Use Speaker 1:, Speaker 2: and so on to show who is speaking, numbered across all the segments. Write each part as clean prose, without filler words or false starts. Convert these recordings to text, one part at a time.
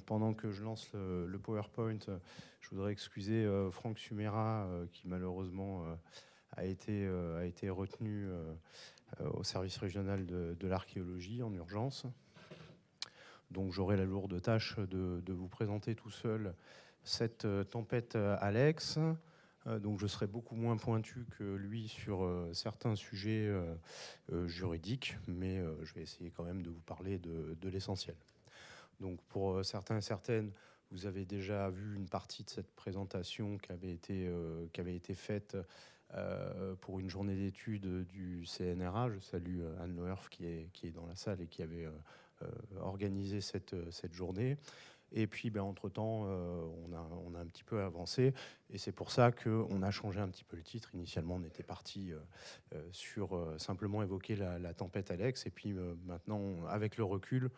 Speaker 1: pendant que je lance le PowerPoint, je voudrais excuser Franck Sumera, qui malheureusement a été retenu au service régional de l'archéologie en urgence. Donc j'aurai la lourde tâche de vous présenter tout seul cette tempête Alex. Donc je serai beaucoup moins pointu que lui sur certains sujets juridiques, mais je vais essayer quand même de vous parler de l'essentiel. Donc pour certains et certaines, vous avez déjà vu une partie de cette présentation qui avait été faite pour une journée d'études du CNRA. Je salue Anne Loerf qui est dans la salle et qui avait organisé cette journée. Et puis, entre-temps, on a un petit peu avancé. Et c'est pour ça qu'on a changé un petit peu le titre. Initialement, on était parti sur simplement évoquer la tempête Alex. Et puis maintenant, avec le recul,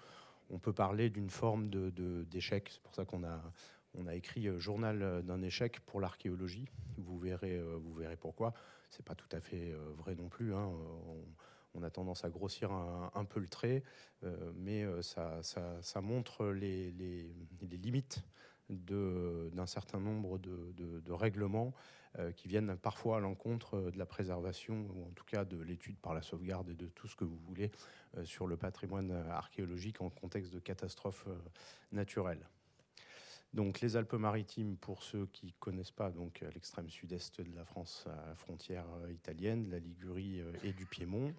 Speaker 1: on peut parler d'une forme d'échec. C'est pour ça qu'on a écrit Journal d'un échec pour l'archéologie. Vous verrez pourquoi. C'est pas tout à fait vrai non plus, hein. On a tendance à grossir un peu le trait, mais ça montre les limites d'un certain nombre de règlements qui viennent parfois à l'encontre de la préservation, ou en tout cas de l'étude par la sauvegarde et de tout ce que vous voulez sur le patrimoine archéologique en contexte de catastrophe naturelle. Donc les Alpes-Maritimes, pour ceux qui ne connaissent pas, donc à l'extrême sud-est de la France, à la frontière italienne, de la Ligurie et du Piémont.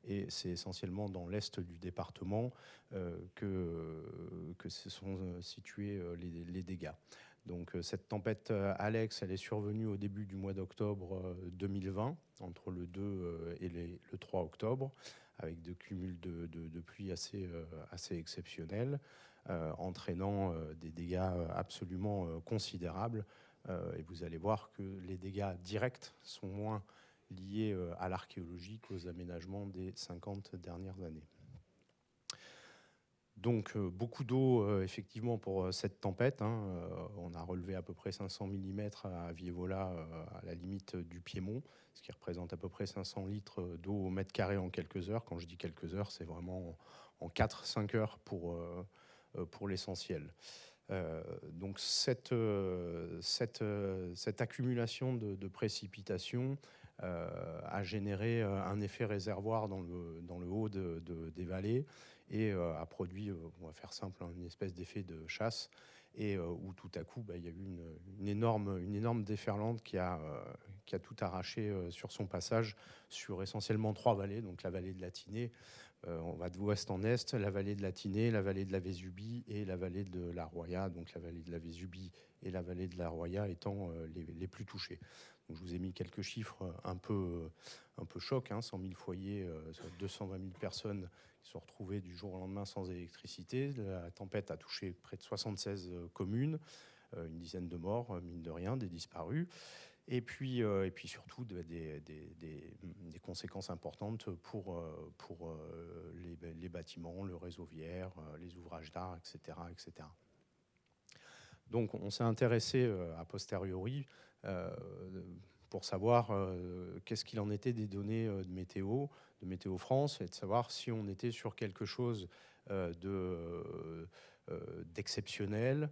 Speaker 1: Et c'est essentiellement dans l'est du département que se sont situés les dégâts. Donc cette tempête Alex, elle est survenue au début du mois d'octobre 2020, entre le 2 et le 3 octobre, avec des cumuls de pluie assez exceptionnels, entraînant des dégâts absolument considérables. Et vous allez voir que les dégâts directs sont moins liés à l'archéologie qu'aux aménagements des 50 dernières années. Donc beaucoup d'eau effectivement pour cette tempête, hein. On a relevé à peu près 500 mm à Vievola, à la limite du Piémont, ce qui représente à peu près 500 litres d'eau au mètre carré en quelques heures. Quand je dis quelques heures, c'est vraiment en 4-5 heures pour l'essentiel. Donc cette accumulation de précipitations a généré un effet réservoir dans le haut des vallées et a produit, on va faire simple, une espèce d'effet de chasse, et où tout à coup il y a eu une énorme déferlante qui a tout arraché sur son passage sur essentiellement 3 vallées, donc la vallée de la Tinée. On va d'ouest en est, la vallée de la Tinée, la vallée de la Vésubie et la vallée de la Roya. Donc la vallée de la Vésubie et la vallée de la Roya étant les plus touchées. Donc je vous ai mis quelques chiffres un peu chocs, hein, 100 000 foyers, 220 000 personnes qui sont retrouvées du jour au lendemain sans électricité. La tempête a touché près de 76 communes, une dizaine de morts, mine de rien, des disparus. Et puis surtout des conséquences importantes pour les bâtiments, le réseau viaire, les ouvrages d'art, etc., etc. Donc on s'est intéressé a posteriori pour savoir qu'est-ce qu'il en était des données de Météo France, et de savoir si on était sur quelque chose d'exceptionnel,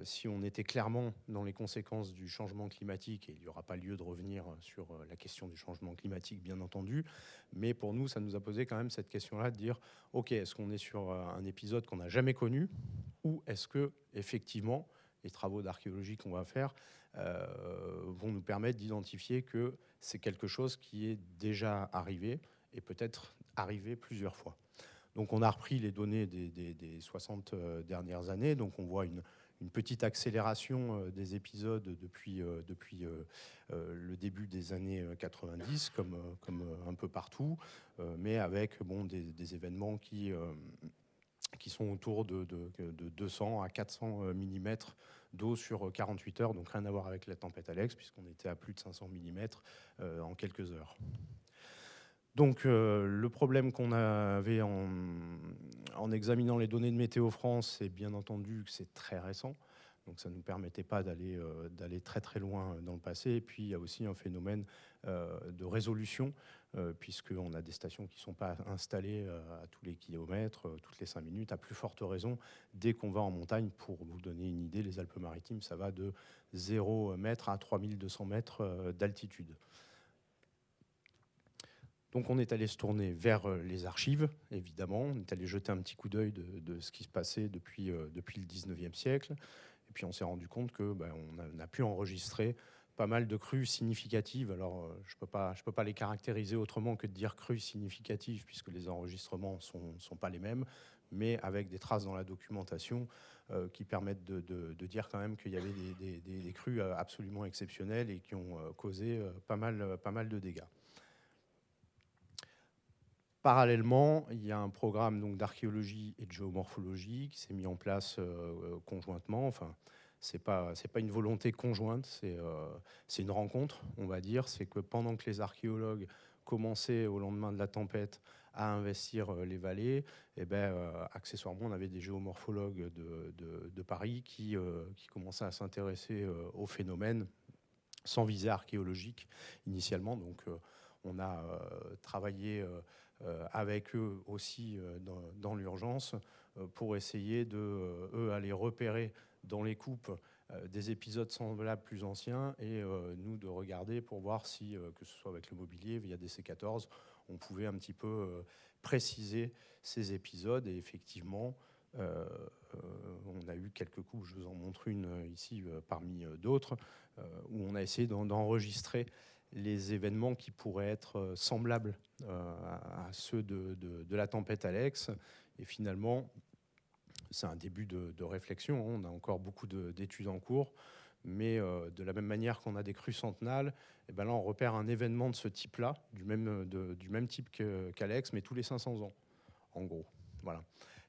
Speaker 1: si on était clairement dans les conséquences du changement climatique, et il n'y aura pas lieu de revenir sur la question du changement climatique, bien entendu, mais pour nous, ça nous a posé quand même cette question-là de dire, ok, est-ce qu'on est sur un épisode qu'on n'a jamais connu, ou est-ce que, effectivement, les travaux d'archéologie qu'on va faire vont nous permettre d'identifier que c'est quelque chose qui est déjà arrivé, et peut-être arrivé plusieurs fois. Donc on a repris les données des 60 dernières années, donc on voit une petite accélération des épisodes depuis le début des années 90, comme un peu partout, mais avec des événements qui sont autour de 200 à 400 mm d'eau sur 48 heures, donc rien à voir avec la tempête Alex, puisqu'on était à plus de 500 mm en quelques heures. Donc le problème qu'on avait en examinant les données de Météo France, c'est bien entendu que c'est très récent. Donc ça ne nous permettait pas d'aller très très loin dans le passé. Et puis il y a aussi un phénomène de résolution, puisqu'on a des stations qui ne sont pas installées à tous les kilomètres, toutes les 5 minutes, à plus forte raison dès qu'on va en montagne. Pour vous donner une idée, les Alpes-Maritimes, ça va de 0 mètres à 3200 mètres d'altitude. Donc on est allé se tourner vers les archives, évidemment. On est allé jeter un petit coup d'œil de ce qui se passait depuis le 19e siècle. Et puis on s'est rendu compte qu'on a pu enregistrer pas mal de crues significatives. Alors je peux pas les caractériser autrement que de dire crues significatives, puisque les enregistrements sont pas les mêmes, mais avec des traces dans la documentation qui permettent de dire quand même qu'il y avait des crues absolument exceptionnelles et qui ont causé pas mal de dégâts. Parallèlement, il y a un programme donc d'archéologie et de géomorphologie qui s'est mis en place conjointement. Enfin, c'est pas une volonté conjointe, c'est une rencontre, on va dire. C'est que pendant que les archéologues commençaient au lendemain de la tempête à investir les vallées, et accessoirement, on avait des géomorphologues de Paris qui commençaient à s'intéresser au phénomène sans visée archéologique initialement. Donc, on a travaillé avec eux aussi dans l'urgence pour essayer eux aller repérer dans les coupes des épisodes semblables plus anciens et nous de regarder pour voir si, que ce soit avec le mobilier, via DC14, on pouvait un petit peu préciser ces épisodes. Et effectivement, on a eu quelques coups, je vous en montre une ici parmi d'autres, où on a essayé d'enregistrer les événements qui pourraient être semblables à ceux de la tempête Alex. Et finalement, c'est un début de réflexion. On a encore beaucoup d'études en cours. Mais de la même manière qu'on a des crues centenales, et ben là, on repère un événement de ce type-là, du même type qu'Alex, mais tous les 500 ans, en gros. Voilà.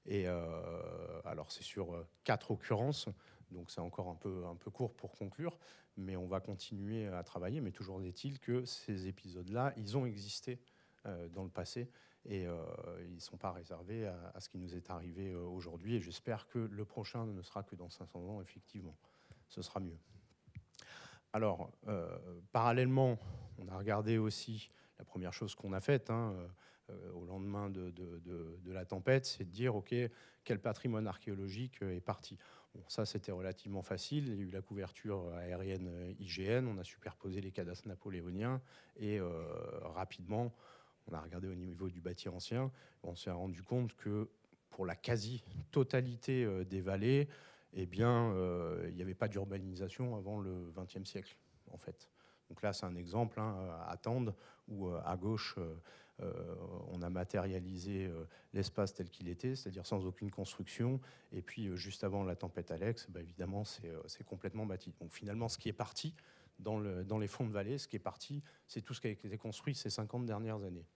Speaker 1: Et alors, c'est sur 4 occurrences, donc c'est encore un peu court pour conclure, mais on va continuer à travailler. Mais toujours est-il que ces épisodes-là, ils ont existé dans le passé et ils ne sont pas réservés à ce qui nous est arrivé aujourd'hui. Et j'espère que le prochain ne sera que dans 500 ans, effectivement. Ce sera mieux. Alors, parallèlement, on a regardé aussi la première chose qu'on a faite au lendemain de la tempête, c'est de dire, OK, quel patrimoine archéologique est parti. Bon, ça, c'était relativement facile. Il y a eu la couverture aérienne IGN, on a superposé les cadastres napoléoniens et rapidement, on a regardé au niveau du bâti ancien. On s'est rendu compte que pour la quasi-totalité des vallées, eh bien, il n'y avait pas d'urbanisation avant le XXe siècle, en fait. Donc là, c'est un exemple à Tende, où à gauche, on a matérialisé l'espace tel qu'il était, c'est-à-dire sans aucune construction. Et puis, juste avant la tempête Alex, évidemment, c'est complètement bâti. Donc finalement, ce qui est parti dans les fonds de vallée, ce qui est parti, c'est tout ce qui a été construit ces 50 dernières années.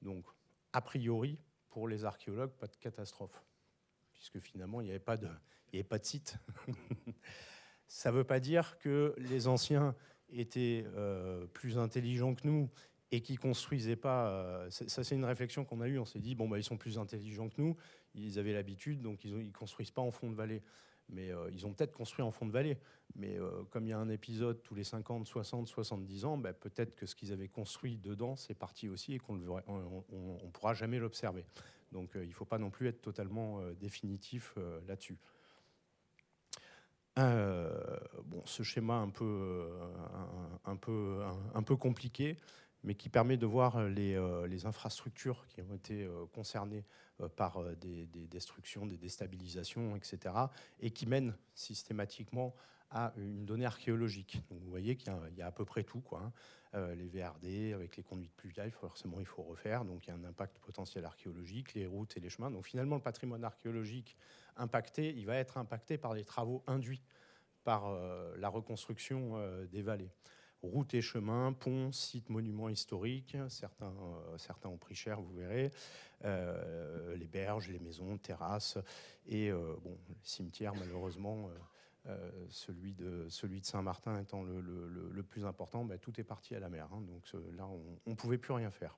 Speaker 1: Donc, a priori, pour les archéologues, pas de catastrophe, puisque finalement, il n'y avait pas de site. Ça ne veut pas dire que les anciens étaient plus intelligents que nous et qui ne construisaient pas. Ça, c'est une réflexion qu'on a eue. On s'est dit, ils sont plus intelligents que nous, ils avaient l'habitude, donc ils ne construisent pas en fond de vallée. Mais ils ont peut-être construit en fond de vallée. Mais comme il y a un épisode tous les 50, 60, 70 ans, peut-être que ce qu'ils avaient construit dedans, c'est parti aussi et qu'on ne pourra jamais l'observer. Donc il ne faut pas non plus être totalement définitif là-dessus. Ce schéma un peu compliqué, mais qui permet de voir les infrastructures qui ont été concernées par des destructions, des déstabilisations, etc., et qui mènent systématiquement à une donnée archéologique. Donc vous voyez qu'il y a à peu près tout, quoi. Les VRD avec les conduites pluviales, forcément il faut refaire, donc il y a un impact potentiel archéologique, les routes et les chemins. Donc finalement le patrimoine archéologique impacté, il va être impacté par les travaux induits par la reconstruction des vallées. Routes et chemins, ponts, sites, monuments historiques, certains ont pris cher, vous verrez, les berges, les maisons, terrasses, et les cimetières, malheureusement, celui de Saint-Martin étant le plus important, tout est parti à la mer, donc là, on ne pouvait plus rien faire.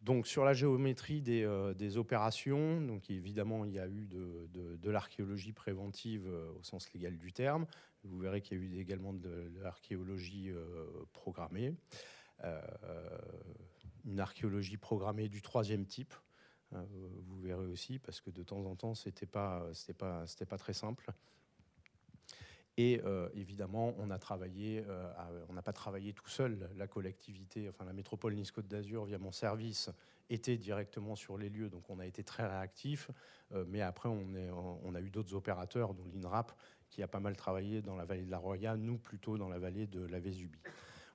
Speaker 1: Donc sur la géométrie des opérations, donc évidemment il y a eu de l'archéologie préventive au sens légal du terme. Vous verrez qu'il y a eu également de l'archéologie programmée. Une archéologie programmée du troisième type, vous verrez aussi, parce que de temps en temps c'était pas très simple. Et évidemment, on n'a pas travaillé tout seul. La collectivité, enfin la métropole Nice-Côte d'Azur, via mon service, était directement sur les lieux, donc on a été très réactifs. Mais après, on a eu d'autres opérateurs, dont l'INRAP, qui a pas mal travaillé dans la vallée de la Roya, nous plutôt dans la vallée de la Vésubie.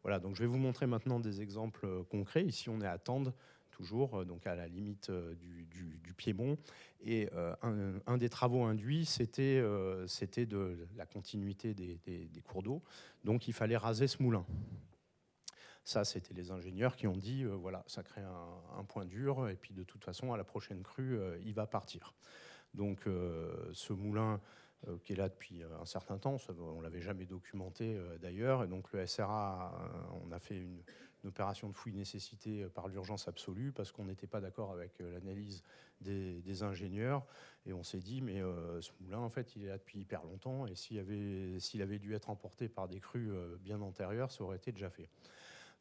Speaker 1: Voilà, donc je vais vous montrer maintenant des exemples concrets. Ici, on est à Tende, toujours, donc à la limite du Piémont. Et un des travaux induits, c'était de la continuité des cours d'eau. Donc il fallait raser ce moulin. Ça, c'était les ingénieurs qui ont dit, voilà, ça crée un point dur, et puis de toute façon, à la prochaine crue, il va partir. Donc ce moulin qui est là depuis un certain temps, on ne l'avait jamais documenté d'ailleurs, et donc le SRA, on a fait une opération de fouille nécessité par l'urgence absolue, parce qu'on n'était pas d'accord avec l'analyse des ingénieurs, et on s'est dit, mais ce moulin, en fait, il est là depuis hyper longtemps, et s'il avait dû être emporté par des crues bien antérieures, ça aurait été déjà fait.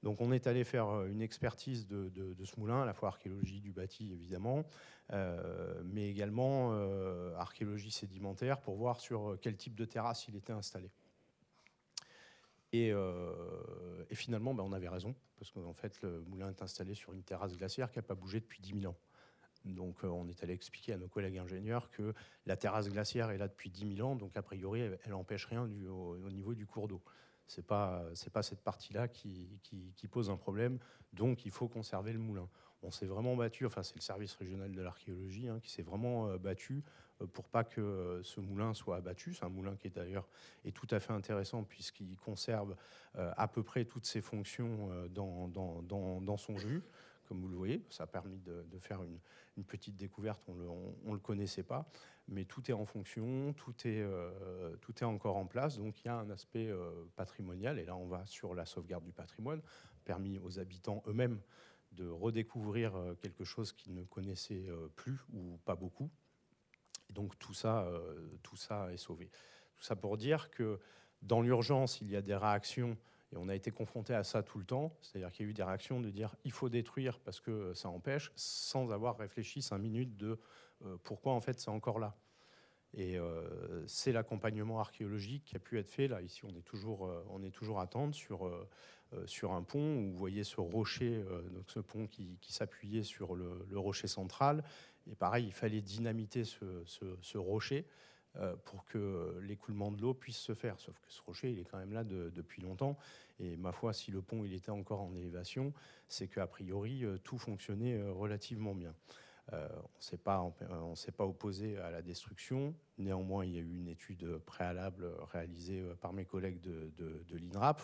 Speaker 1: Donc on est allé faire une expertise de ce moulin, à la fois archéologie du bâti évidemment, mais également archéologie sédimentaire pour voir sur quel type de terrasse il était installé. Et finalement, on avait raison, parce qu'en fait le moulin est installé sur une terrasse glaciaire qui n'a pas bougé depuis 10 000 ans. Donc on est allé expliquer à nos collègues ingénieurs que la terrasse glaciaire est là depuis 10 000 ans, donc a priori elle n'empêche rien au niveau du cours d'eau. C'est pas cette partie-là qui pose un problème, donc il faut conserver le moulin. On s'est vraiment battu, enfin c'est le service régional de l'archéologie qui s'est vraiment battu pour pas que ce moulin soit abattu. C'est un moulin qui d'ailleurs est tout à fait intéressant puisqu'il conserve à peu près toutes ses fonctions dans son jus. Comme vous le voyez, ça a permis de faire une petite découverte, on ne le connaissait pas, mais tout est en fonction, tout est encore en place, donc il y a un aspect patrimonial, et là on va sur la sauvegarde du patrimoine, permis aux habitants eux-mêmes de redécouvrir quelque chose qu'ils ne connaissaient plus ou pas beaucoup, et donc tout ça est sauvé. Tout ça pour dire que dans l'urgence, il y a des réactions. Et on a été confronté à ça tout le temps, c'est-à-dire qu'il y a eu des réactions de dire il faut détruire parce que ça empêche, sans avoir réfléchi 5 minutes de pourquoi en fait c'est encore là. Et c'est l'accompagnement archéologique qui a pu être fait. Là, ici, on est toujours à Tende sur un pont où vous voyez ce rocher, donc ce pont qui s'appuyait sur le rocher central. Et pareil, il fallait dynamiter ce rocher pour que l'écoulement de l'eau puisse se faire. Sauf que ce rocher, il est quand même là depuis longtemps. Et ma foi, si le pont il était encore en élévation, c'est qu'a priori, tout fonctionnait relativement bien. On ne s'est pas opposé à la destruction. Néanmoins, il y a eu une étude préalable réalisée par mes collègues de l'INRAP,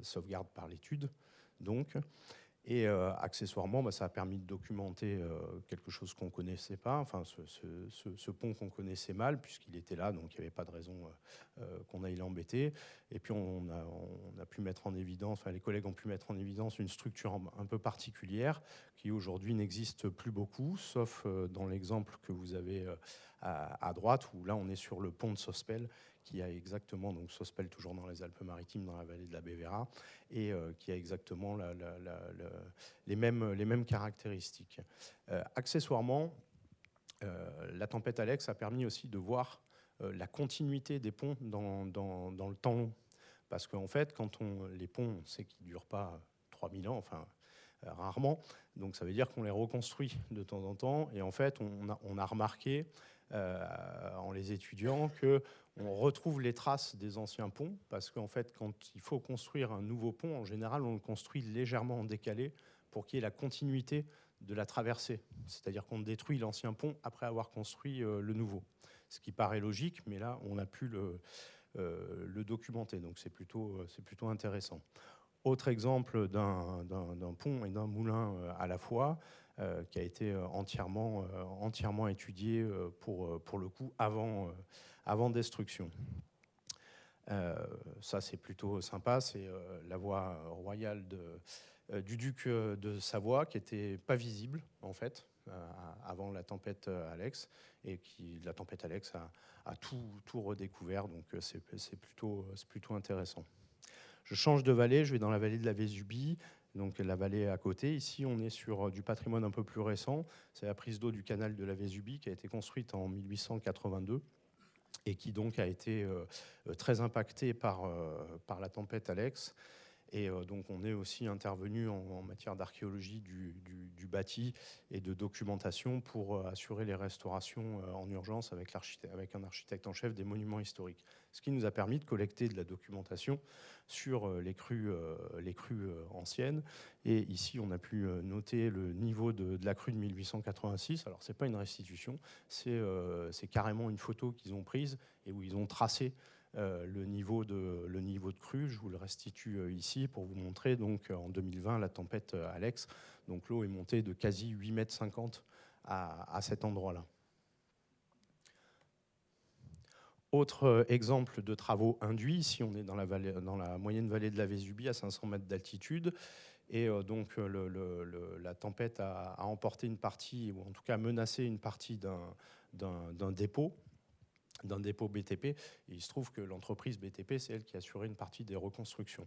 Speaker 1: sauvegarde par l'étude, donc. Et accessoirement, ça a permis de documenter quelque chose qu'on ne connaissait pas, enfin ce pont qu'on connaissait mal, puisqu'il était là, donc il n'y avait pas de raison qu'on aille l'embêter. Et puis on a pu mettre en évidence, enfin les collègues ont pu mettre en évidence une structure un peu particulière qui aujourd'hui n'existe plus beaucoup, sauf dans l'exemple que vous avez à droite, où là on est sur le pont de Sospel, qui a exactement, donc Sospel toujours dans les Alpes-Maritimes, dans la vallée de la Bévéra, et qui a exactement les mêmes caractéristiques. Accessoirement, la tempête Alex a permis aussi de voir la continuité des ponts dans le temps long. Parce qu'en fait, les ponts, on sait qu'ils ne durent pas 3000 ans, enfin rarement, donc ça veut dire qu'on les reconstruit de temps en temps, et en fait, on a remarqué en les étudiant qu'on retrouve les traces des anciens ponts, parce qu'en fait, quand il faut construire un nouveau pont, en général, on le construit légèrement en décalé pour qu'il y ait la continuité de la traversée. C'est-à-dire qu'on détruit l'ancien pont après avoir construit le nouveau. Ce qui paraît logique, mais là, on a pu le documenter, donc c'est plutôt intéressant. Autre exemple d'un pont et d'un moulin à la fois, qui a été entièrement étudié pour le coup avant destruction. Ça c'est plutôt sympa, c'est la voie royale du duc de Savoie, qui n'était pas visible, en fait, avant la tempête Alex, et la tempête Alex a tout redécouvert, donc c'est plutôt intéressant. Je change de vallée, je vais dans la vallée de la Vésubie, donc la vallée à côté. Ici, on est sur du patrimoine un peu plus récent. C'est la prise d'eau du canal de la Vésubie qui a été construite en 1882 et qui donc a été très impactée par la tempête Alex. Et donc on est aussi intervenu en matière d'archéologie du bâti et de documentation pour assurer les restaurations en urgence avec un architecte en chef des monuments historiques. Ce qui nous a permis de collecter de la documentation sur les crues anciennes. Et ici, on a pu noter le niveau de la crue de 1886. Alors, ce n'est pas une restitution, c'est carrément une photo qu'ils ont prise et où ils ont tracé le niveau de crue. Je vous le restitue ici pour vous montrer. Donc, en 2020, la tempête Alex, donc l'eau est montée de quasi 8,50 m à cet endroit-là. Autre exemple de travaux induits, ici on est dans la moyenne vallée de la Vésubie à 500 mètres d'altitude. Et donc la tempête a emporté une partie, ou en tout cas menacé une partie d'un dépôt BTP. Et il se trouve que l'entreprise BTP, c'est elle qui a assuré une partie des reconstructions.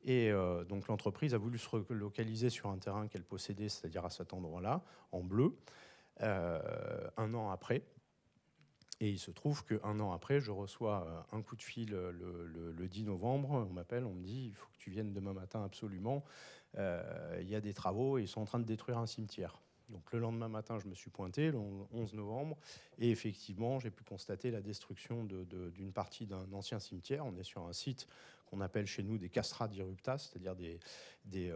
Speaker 1: Et donc l'entreprise a voulu se relocaliser sur un terrain qu'elle possédait, c'est-à-dire à cet endroit-là, en bleu, un an après. Et il se trouve qu'un an après, je reçois un coup de fil le 10 novembre. On m'appelle, on me dit, il faut que tu viennes demain matin absolument. Il y a des travaux et ils sont en train de détruire un cimetière. Donc le lendemain matin, je me suis pointé, le 11 novembre, et effectivement, j'ai pu constater la destruction d'une partie d'un ancien cimetière. On est sur un site qu'on appelle chez nous des castras d'Irupta, c'est-à-dire des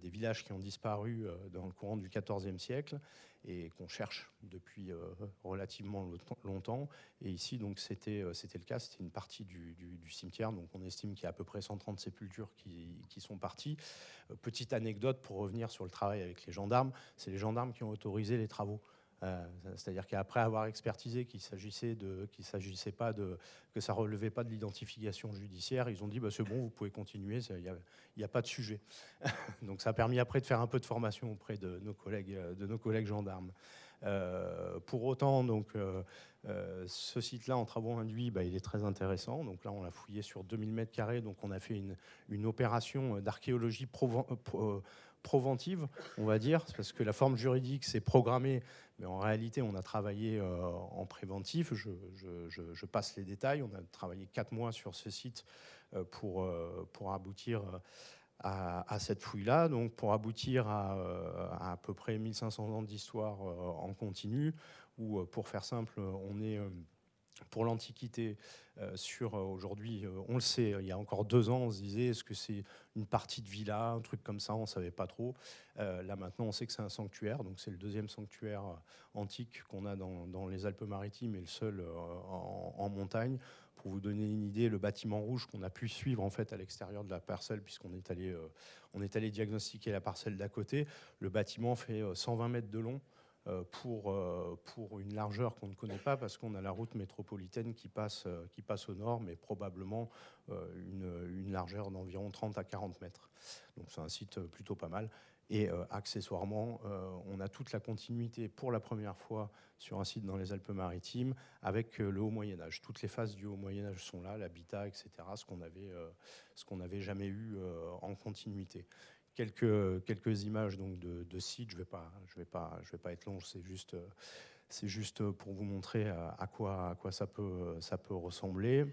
Speaker 1: villages qui ont disparu dans le courant du XIVe siècle et qu'on cherche depuis relativement longtemps. Et ici, donc, c'était le cas, c'était une partie du cimetière. Donc on estime qu'il y a à peu près 130 sépultures qui sont parties. Petite anecdote pour revenir sur le travail avec les gendarmes, c'est les gendarmes qui ont autorisé les travaux. C'est-à-dire qu'après avoir expertisé que ça relevait pas de l'identification judiciaire, ils ont dit bah, c'est bon, vous pouvez continuer, il n'y a pas de sujet. Donc ça a permis après de faire un peu de formation auprès de nos collègues gendarmes. Pour autant, donc, ce site-là en travaux induits, bah, il est très intéressant. Donc là, on l'a fouillé sur 2000 m². Donc on a fait une opération d'archéologie proventive, on va dire, parce que la forme juridique, c'est programmé, mais en réalité, on a travaillé en préventif. Je passe les détails. On a travaillé 4 mois sur ce site pour aboutir à cette fouille-là, donc pour aboutir à peu près 1500 ans d'histoire en continu, où, pour faire simple, on est pour l'Antiquité sur aujourd'hui, on le sait, il y a encore 2 ans, on se disait est-ce que c'est une partie de villa, un truc comme ça, on ne savait pas trop. Là maintenant, on sait que c'est un sanctuaire, donc c'est le 2e sanctuaire antique qu'on a dans les Alpes-Maritimes et le seul en montagne. Pour vous donner une idée, le bâtiment rouge qu'on a pu suivre en fait à l'extérieur de la parcelle, puisqu'on est allé diagnostiquer la parcelle d'à côté, le bâtiment fait 120 mètres de long. Pour une largeur qu'on ne connaît pas parce qu'on a la route métropolitaine qui passe au nord, mais probablement une largeur d'environ 30 à 40 mètres. Donc c'est un site plutôt pas mal. Et accessoirement, on a toute la continuité pour la première fois sur un site dans les Alpes-Maritimes avec le Haut Moyen-Âge. Toutes les phases du Haut Moyen-Âge sont là, l'habitat, etc., ce qu'on n'avait jamais eu en continuité. Quelques images donc de sites. Je vais pas être long. C'est juste pour vous montrer à quoi ça peut ressembler.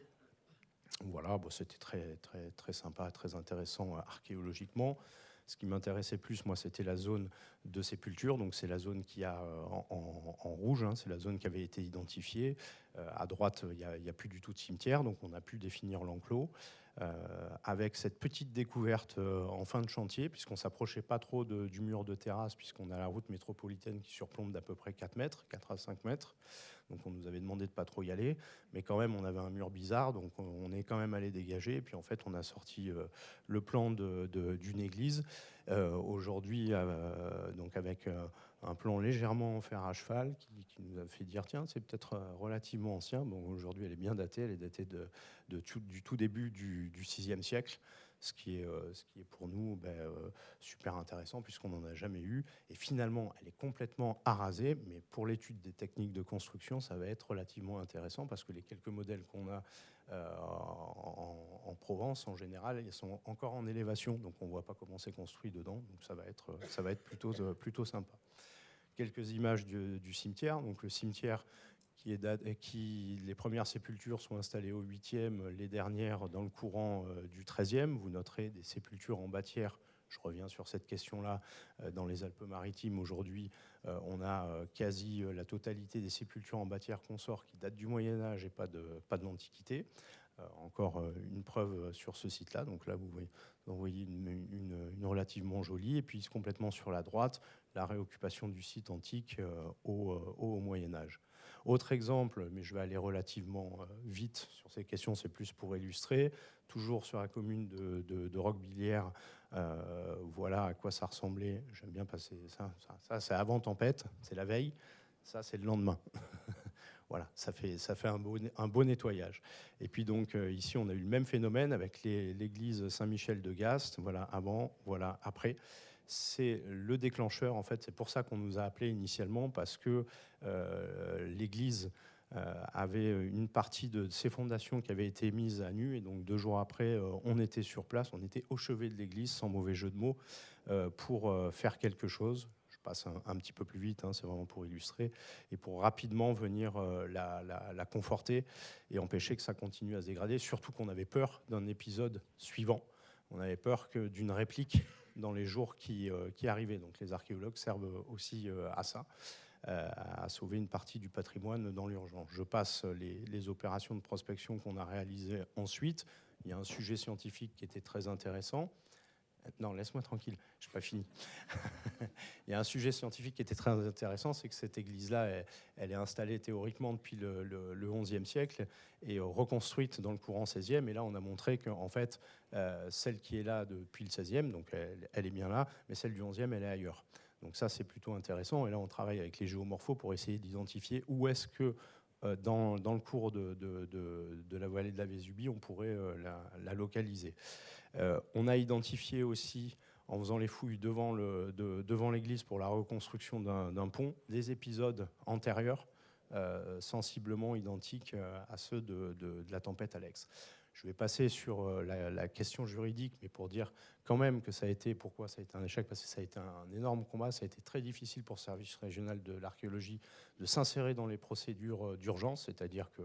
Speaker 1: Voilà, bon, c'était très sympa, très intéressant archéologiquement. Ce qui m'intéressait plus, moi, c'était la zone de sépulture. Donc, c'est la zone qui a en rouge, hein, c'est la zone qui avait été identifiée. À droite, il n'y a plus du tout de cimetière, donc on a pu définir l'enclos. Avec cette petite découverte en fin de chantier, puisqu'on ne s'approchait pas trop du mur de terrasse, puisqu'on a la route métropolitaine qui surplombe d'à peu près 4 mètres, 4 à 5 mètres. Donc on nous avait demandé de ne pas trop y aller, mais quand même on avait un mur bizarre, donc on est quand même allé dégager. Et puis en fait on a sorti le plan d'une église, aujourd'hui donc avec un plan légèrement en fer à cheval qui nous a fait dire tiens, c'est peut-être relativement ancien. Bon, aujourd'hui elle est bien datée, elle est datée du tout début du VIe siècle. ce qui est pour nous super intéressant puisqu'on n'en a jamais eu. Et finalement, elle est complètement arasée, mais pour l'étude des techniques de construction, ça va être relativement intéressant parce que les quelques modèles qu'on a en Provence, en général, ils sont encore en élévation, donc on ne voit pas comment c'est construit dedans, donc ça va être plutôt sympa. Quelques images du cimetière. Donc le cimetière les premières sépultures sont installées au 8e, les dernières dans le courant du 13e. Vous noterez des sépultures en bâtière. Je reviens sur cette question-là. Dans les Alpes-Maritimes, aujourd'hui, on a quasi la totalité des sépultures en bâtière consort qui datent du Moyen-Âge et pas de l'Antiquité. Encore une preuve sur ce site-là. Donc là, vous voyez une relativement jolie. Et puis, complètement sur la droite, la réoccupation du site antique au Moyen-Âge. Autre exemple, mais je vais aller relativement vite sur ces questions, c'est plus pour illustrer. Toujours sur la commune de Roquebillière, voilà à quoi ça ressemblait. J'aime bien passer ça. Ça, c'est avant tempête, c'est la veille. Ça, c'est le lendemain. Voilà, ça fait un beau nettoyage. Et puis donc ici, on a eu le même phénomène avec l'église Saint-Michel de Gast. Voilà avant, voilà après. C'est le déclencheur, en fait. C'est pour ça qu'on nous a appelés initialement, parce que l'église avait une partie de ses fondations qui avait été mise à nu. Et donc 2 jours après, on était sur place, on était au chevet de l'église, sans mauvais jeu de mots, pour faire quelque chose. Passe un petit peu plus vite, hein, c'est vraiment pour illustrer, et pour rapidement venir la conforter et empêcher que ça continue à se dégrader, surtout qu'on avait peur d'un épisode suivant. On avait peur d'une réplique dans les jours qui arrivaient. Donc les archéologues servent aussi à ça, à sauver une partie du patrimoine dans l'urgence. Je passe les opérations de prospection qu'on a réalisées ensuite. Il y a un sujet scientifique qui était très intéressant. Non, laisse-moi tranquille, je n'ai pas fini. Il y a un sujet scientifique qui était très intéressant, c'est que cette église-là, elle est installée théoriquement depuis le XIe siècle et reconstruite dans le courant XVIe. Et là, on a montré qu'en fait, celle qui est là depuis le XVIe, donc elle est bien là, mais celle du XIe, elle est ailleurs. Donc ça, c'est plutôt intéressant. Et là, on travaille avec les géomorphos pour essayer d'identifier où est-ce que dans le cours de la vallée de la Vésubie, on pourrait la localiser. On a identifié aussi, en faisant les fouilles devant l'église pour la reconstruction d'un pont, des épisodes antérieurs sensiblement identiques à ceux de la tempête Alex. Je vais passer sur la question juridique, mais pour dire quand même que pourquoi ça a été un échec, parce que ça a été un énorme combat, ça a été très difficile pour le service régional de l'archéologie de s'insérer dans les procédures d'urgence, c'est-à-dire que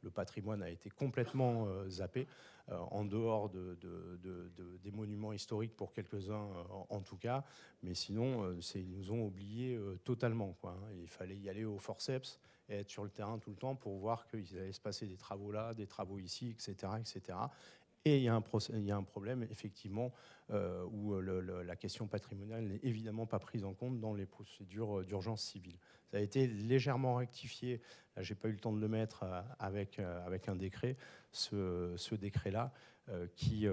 Speaker 1: le patrimoine a été complètement zappé, en dehors des monuments historiques pour quelques-uns en tout cas, mais sinon ils nous ont oubliés totalement, quoi, hein. Il fallait y aller au forceps et être sur le terrain tout le temps pour voir qu'il allait se passer des travaux là, des travaux ici, etc. etc. Et il y a un problème, effectivement, où la question patrimoniale n'est évidemment pas prise en compte dans les procédures d'urgence civile. Ça a été légèrement rectifié, là, je n'ai pas eu le temps de le mettre avec un décret, ce décret-là, qui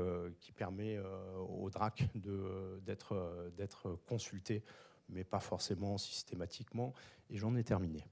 Speaker 1: permet au DRAC d'être consulté, mais pas forcément systématiquement. Et j'en ai terminé.